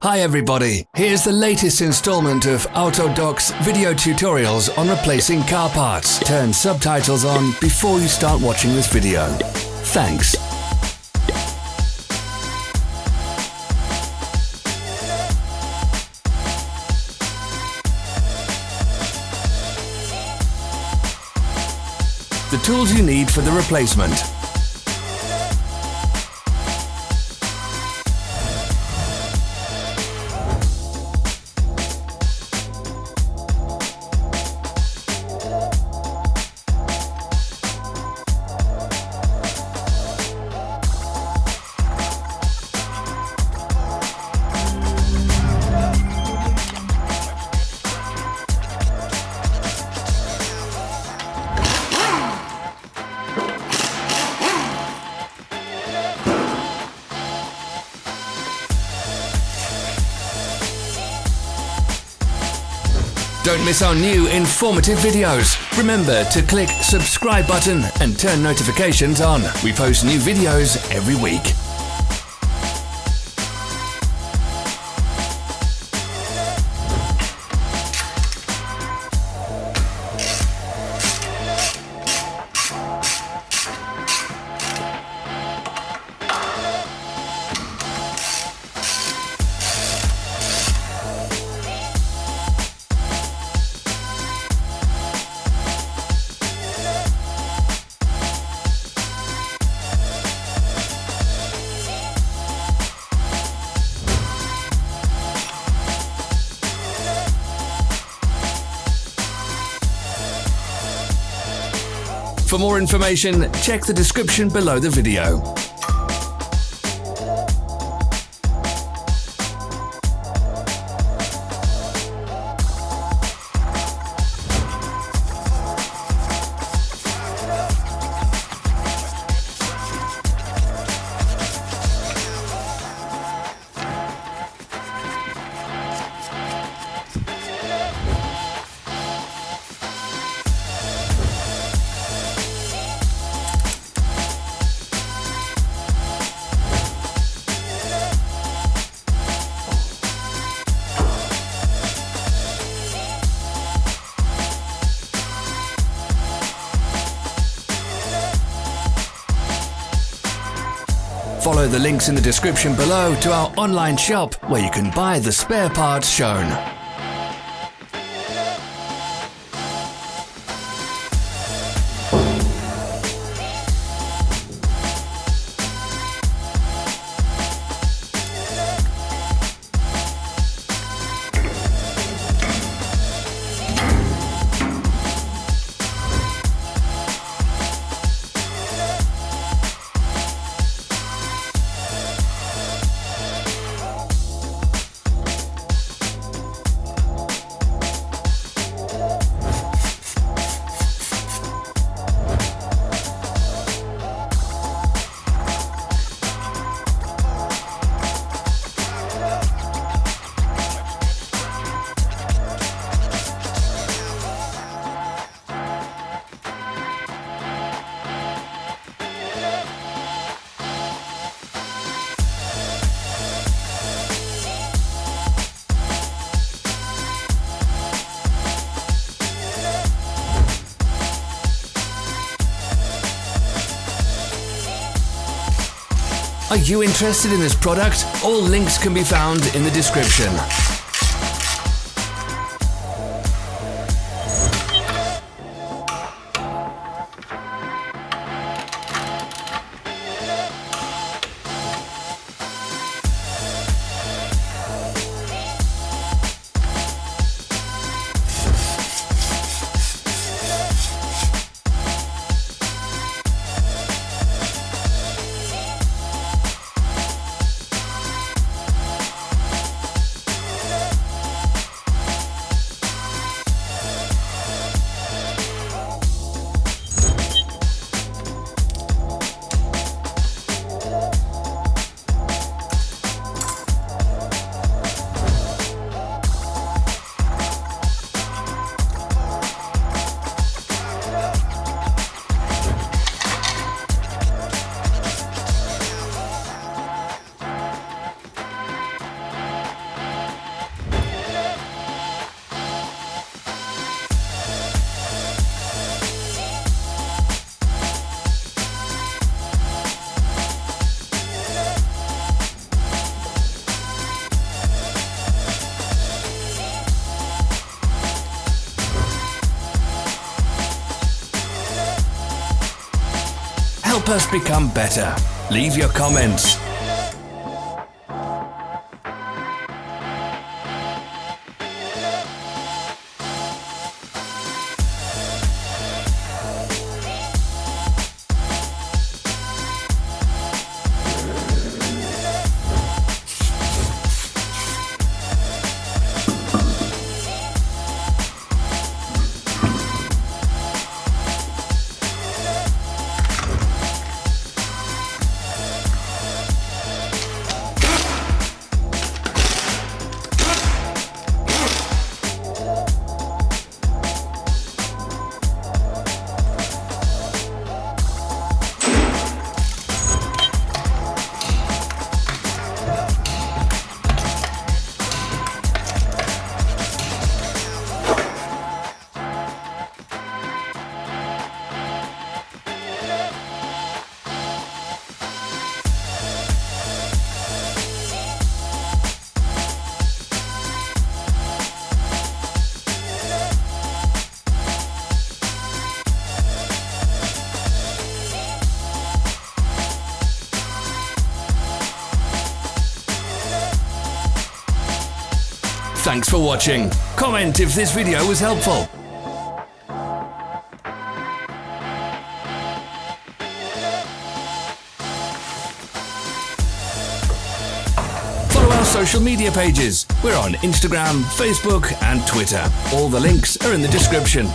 Hi everybody, here's the latest installment of Autodoc's video tutorials on replacing car parts. Turn subtitles on before you start watching this video. Thanks. The tools you need for the replacement. Don't miss our new informative videos. Remember to click subscribe button and turn notifications on. We post new videos every week. For more information, check the description below the video. Follow the links in the description below to our online shop where you can buy the spare parts shown. Are you interested in this product? All links can be found in the description. help us become better. Leave your comments. Thanks for watching. Comment if this video was helpful. Follow our social media pages. We're on Instagram, Facebook and Twitter. All the links are in the description.